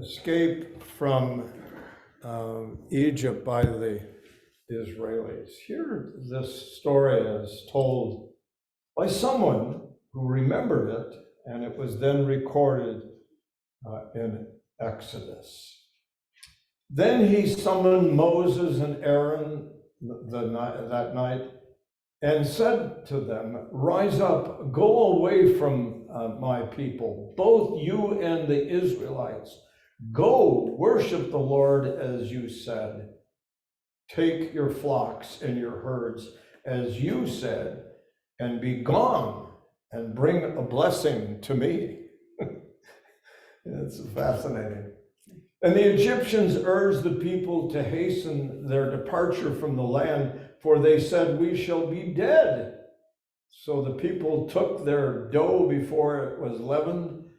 escape from Egypt by the Israelis. Here, this story is told by someone who remembered it, and it was then recorded in Exodus. Then he summoned Moses and Aaron that night and said to them, "Rise up, go away from my people, both you and the Israelites. Go worship the Lord as you said. Take your flocks and your herds as you said, and be gone and bring a blessing to me." It's fascinating. And the Egyptians urged the people to hasten their departure from the land, for they said, "We shall be dead." So the people took their dough before it was leavened,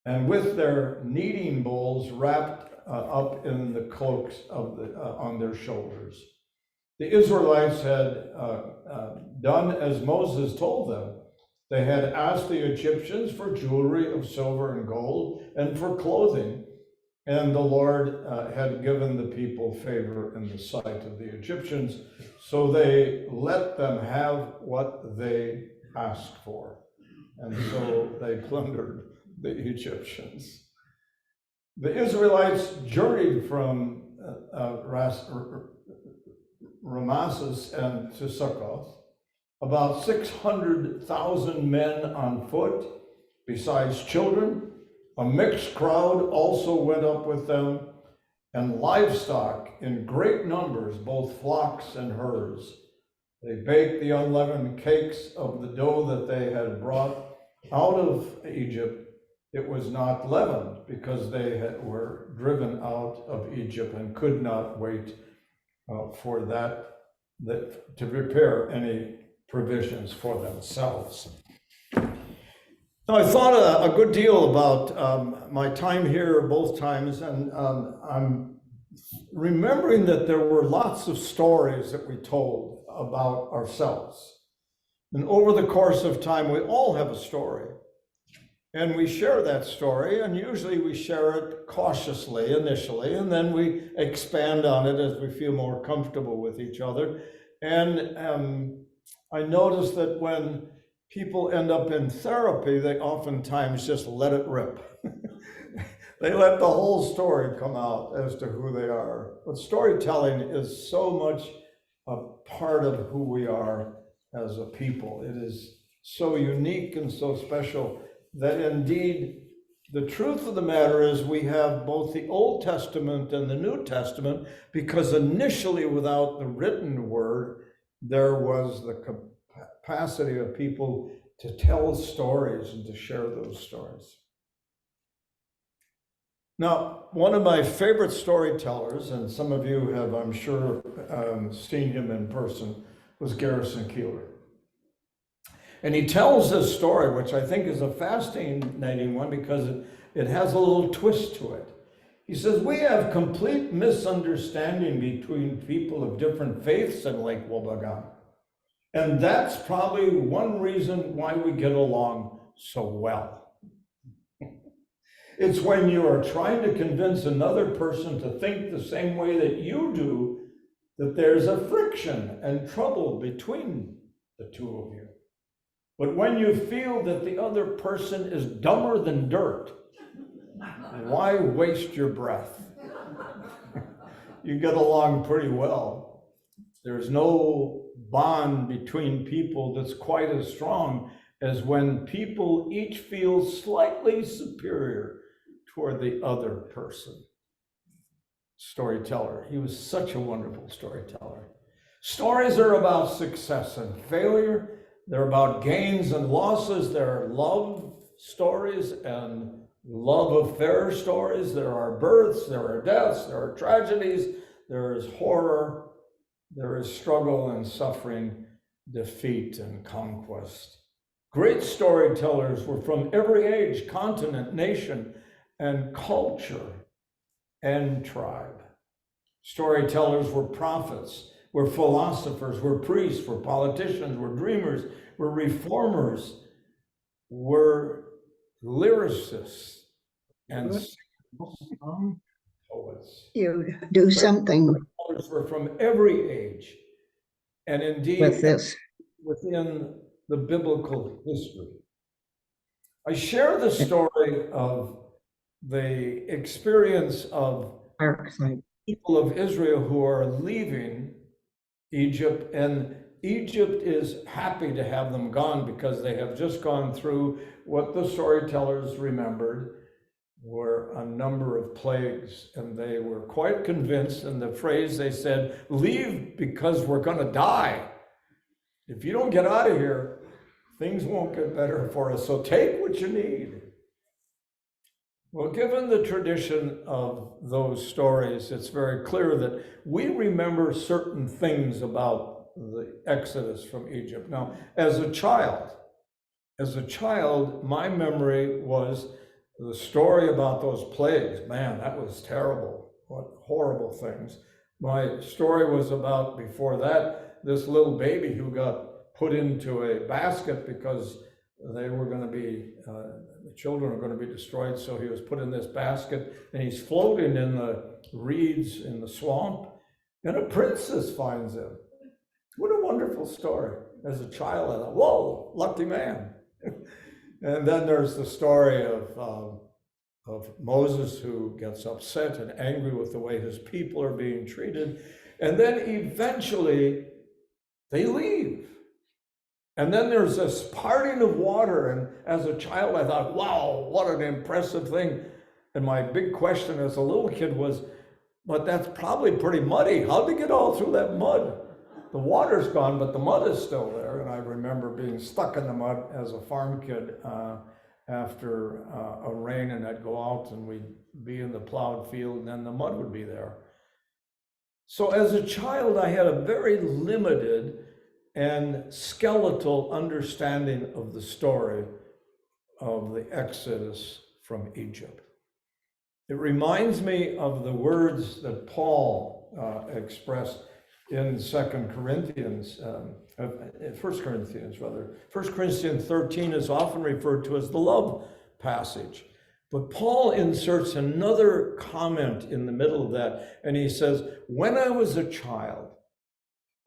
and with their kneading bowls wrapped up in the cloaks of on their shoulders. The Israelites had done as Moses told them. They had asked the Egyptians for jewelry of silver and gold and for clothing, and the Lord had given the people favor in the sight of the Egyptians, so they let them have what they asked for, and so they plundered the Egyptians. The Israelites journeyed from Ramesses and to Succoth, about 600,000 men on foot, besides children. A mixed crowd also went up with them, and livestock in great numbers, both flocks and herds. They baked the unleavened cakes of the dough that they had brought out of Egypt. It was not leavened, because they were driven out of Egypt and could not wait for that to prepare any provisions for themselves. Now, I thought a good deal about my time here both times, and I'm remembering that there were lots of stories that we told about ourselves. And over the course of time, we all have a story. And we share that story, and usually we share it cautiously initially, and then we expand on it as we feel more comfortable with each other. And I notice that when people end up in therapy, they oftentimes just let it rip. They let the whole story come out as to who they are. But storytelling is so much a part of who we are as a people. It is so unique and so special that indeed the truth of the matter is we have both the Old Testament and the New Testament, because initially without the written word, there was the capacity of people to tell stories and to share those stories. Now, one of my favorite storytellers, and some of you have, I'm sure, seen him in person, was Garrison Keillor. And he tells this story, which I think is a fascinating one because it has a little twist to it. He says, "We have complete misunderstanding between people of different faiths in Lake Wobegon. And that's probably one reason why we get along so well. It's when you are trying to convince another person to think the same way that you do that there's a friction and trouble between the two of you. But when you feel that the other person is dumber than dirt, why waste your breath? You get along pretty well. There's no bond between people that's quite as strong as when people each feel slightly superior toward the other person." Storyteller. He was such a wonderful storyteller. Stories are about success and failure. They're about gains and losses. There are love stories and love affair stories. There are births, there are deaths, there are tragedies, there is horror, there is struggle and suffering, defeat and conquest. Great storytellers were from every age, continent, nation, and culture and tribe. Storytellers were prophets, were philosophers, were priests, were politicians, were dreamers, were reformers, were lyricists, and some poets. You do something Were from every age, and indeed with this. within the biblical history. I share the story of the experience of people of Israel who are leaving Egypt, and Egypt is happy to have them gone because they have just gone through what the storytellers remembered were a number of plagues, and they were quite convinced, and the phrase they said, leave because we're going to die. If you don't get out of here, things won't get better for us, so take what you need. Well, given the tradition of those stories, it's very clear that we remember certain things about the Exodus from Egypt. Now, as a child, my memory was the story about those plagues. Man, that was terrible. What horrible things. My story was about, before that, this little baby who got put into a basket because they were going to be, the children were going to be destroyed. So he was put in this basket, and he's floating in the reeds in the swamp, and a princess finds him. What a wonderful story. As a child, I thought, whoa, lucky man. And then there's the story of Moses, who gets upset and angry with the way his people are being treated. And then eventually they leave. And then there's this parting of water. And as a child, I thought, wow, what an impressive thing. And my big question as a little kid was, but that's probably pretty muddy. How'd they get all through that mud? The water's gone, but the mud is still there. And I remember being stuck in the mud as a farm kid after a rain, and I'd go out and we'd be in the plowed field, and then the mud would be there. So as a child, I had a very limited and skeletal understanding of the story of the Exodus from Egypt. It reminds me of the words that Paul expressed in 1 Corinthians 13 is often referred to as the love passage. But Paul inserts another comment in the middle of that, and he says, when I was a child,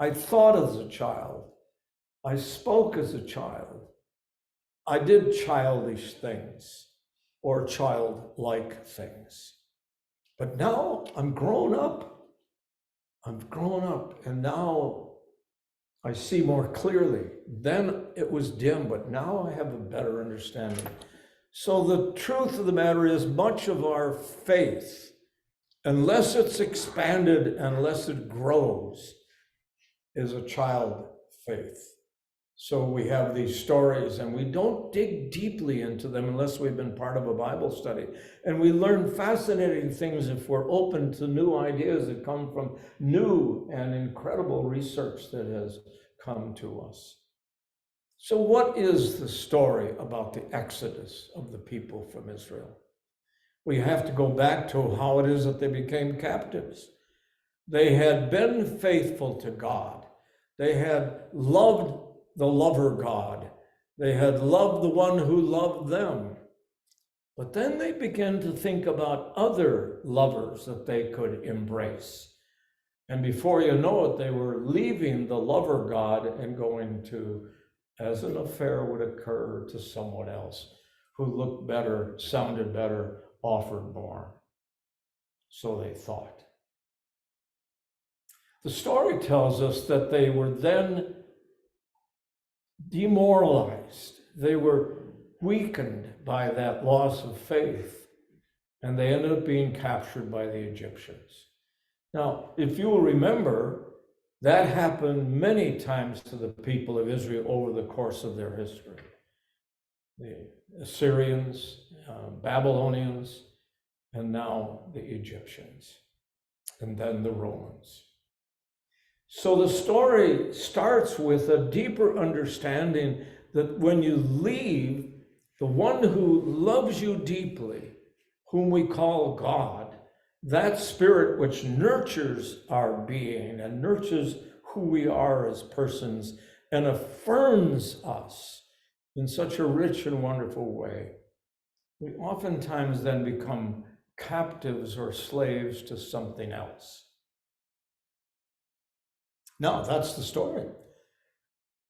I thought as a child, I spoke as a child, I did childish things or childlike things. But now I'm grown up. And now I see more clearly. Then it was dim, but now I have a better understanding. So the truth of the matter is, much of our faith, unless it's expanded, unless it grows, is a child faith. So we have these stories, and we don't dig deeply into them unless we've been part of a Bible study. And we learn fascinating things if we're open to new ideas that come from new and incredible research that has come to us. So what is the story about the Exodus of the people from Israel? We have to go back to how it is that they became captives. They had been faithful to God. They had loved the lover God. They had loved the one who loved them. But then they began to think about other lovers that they could embrace. And before you know it, they were leaving the lover God and going to, as an affair would occur, to someone else who looked better, sounded better, offered more. So they thought. The story tells us that they were then demoralized. They were weakened by that loss of faith, and they ended up being captured by the Egyptians. Now, if you will remember, that happened many times to the people of Israel over the course of their history. The Assyrians, Babylonians, and now the Egyptians, and then the Romans. So the story starts with a deeper understanding that when you leave, the one who loves you deeply, whom we call God, that spirit which nurtures our being and nurtures who we are as persons and affirms us in such a rich and wonderful way, we oftentimes then become captives or slaves to something else. Now, that's the story.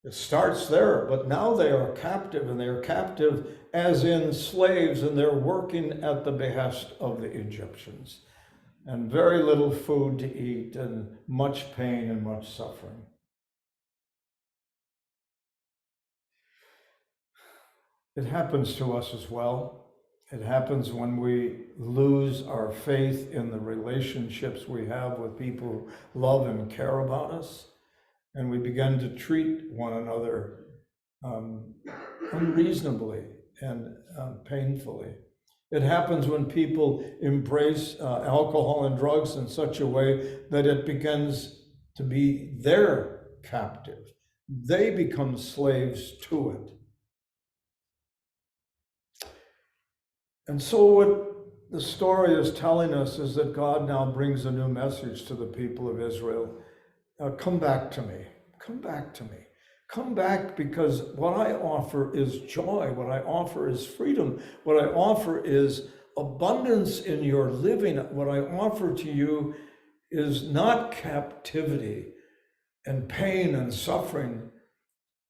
It starts there, but now they are captive, and they are captive as in slaves, and they're working at the behest of the Egyptians. And very little food to eat, and much pain and much suffering. It happens to us as well. It happens when we lose our faith in the relationships we have with people who love and care about us, and we begin to treat one another unreasonably and painfully. It happens when people embrace alcohol and drugs in such a way that it begins to be their captive. They become slaves to it. And so what the story is telling us is that God now brings a new message to the people of Israel. Come back to me. Come back to me. Come back, because what I offer is joy. What I offer is freedom. What I offer is abundance in your living. What I offer to you is not captivity and pain and suffering,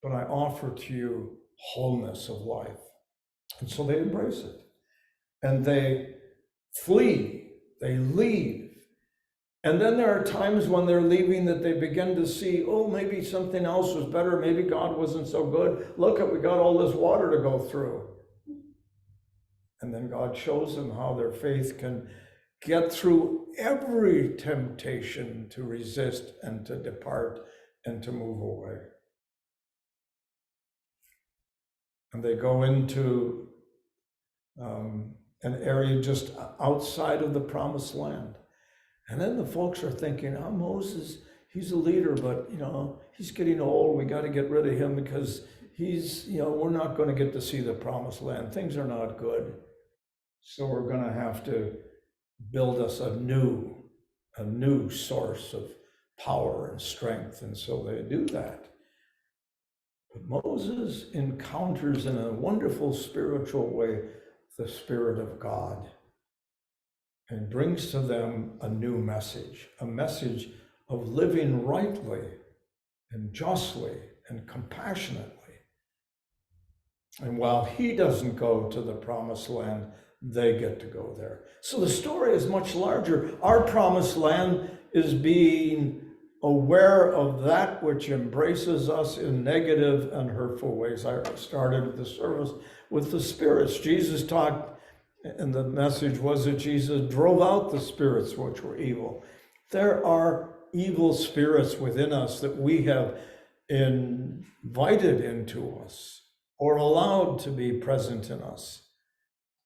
but I offer to you wholeness of life. And so they embrace it. And they flee, they leave. And then there are times when they're leaving that they begin to see, oh, maybe something else was better. Maybe God wasn't so good. Look, we got all this water to go through. And then God shows them how their faith can get through every temptation to resist and to depart and to move away. And they go into an area just outside of the promised land. And then the folks are thinking, oh, Moses, he's a leader, but he's getting old. We got to get rid of him because we're not going to get to see the promised land. Things are not good. So we're going to have to build us a new source of power and strength. And so they do that. But Moses encounters in a wonderful spiritual way the Spirit of God, and brings to them a new message, a message of living rightly and justly and compassionately. And while he doesn't go to the promised land, they get to go there. So the story is much larger. Our promised land is being aware of that which embraces us in negative and hurtful ways. I started the service with the spirits. Jesus talked, and the message was that Jesus drove out the spirits which were evil. There are evil spirits within us that we have invited into us or allowed to be present in us.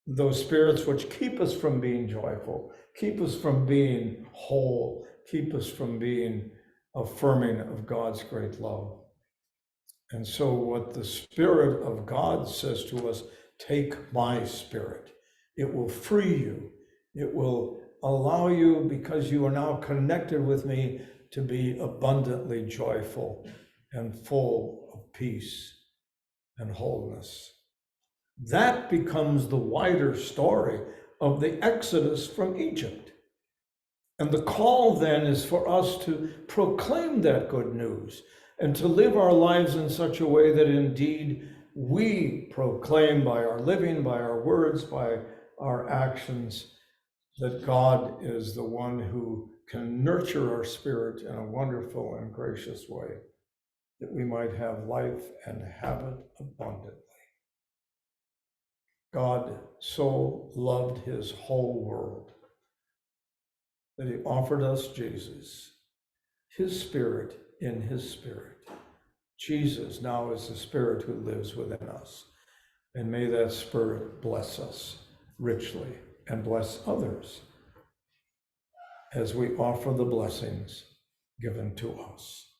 Those spirits which keep us from being joyful, keep us from being whole, keep us from being affirming of God's great love. And so what the Spirit of God says to us, take my Spirit. It will free you. It will allow you, because you are now connected with me, to be abundantly joyful and full of peace and wholeness. That becomes the wider story of the Exodus from Egypt. And the call then is for us to proclaim that good news and to live our lives in such a way that indeed we proclaim by our living, by our words, by our actions, that God is the one who can nurture our spirit in a wonderful and gracious way, that we might have life and have it abundantly. God so loved his whole world that he offered us Jesus, his Spirit in his Spirit. Jesus now is the Spirit who lives within us. And may that Spirit bless us richly and bless others as we offer the blessings given to us.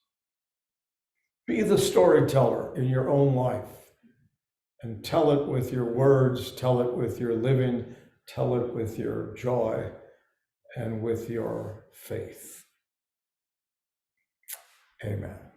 Be the storyteller in your own life and tell it with your words, tell it with your living, tell it with your joy and with your faith. Amen.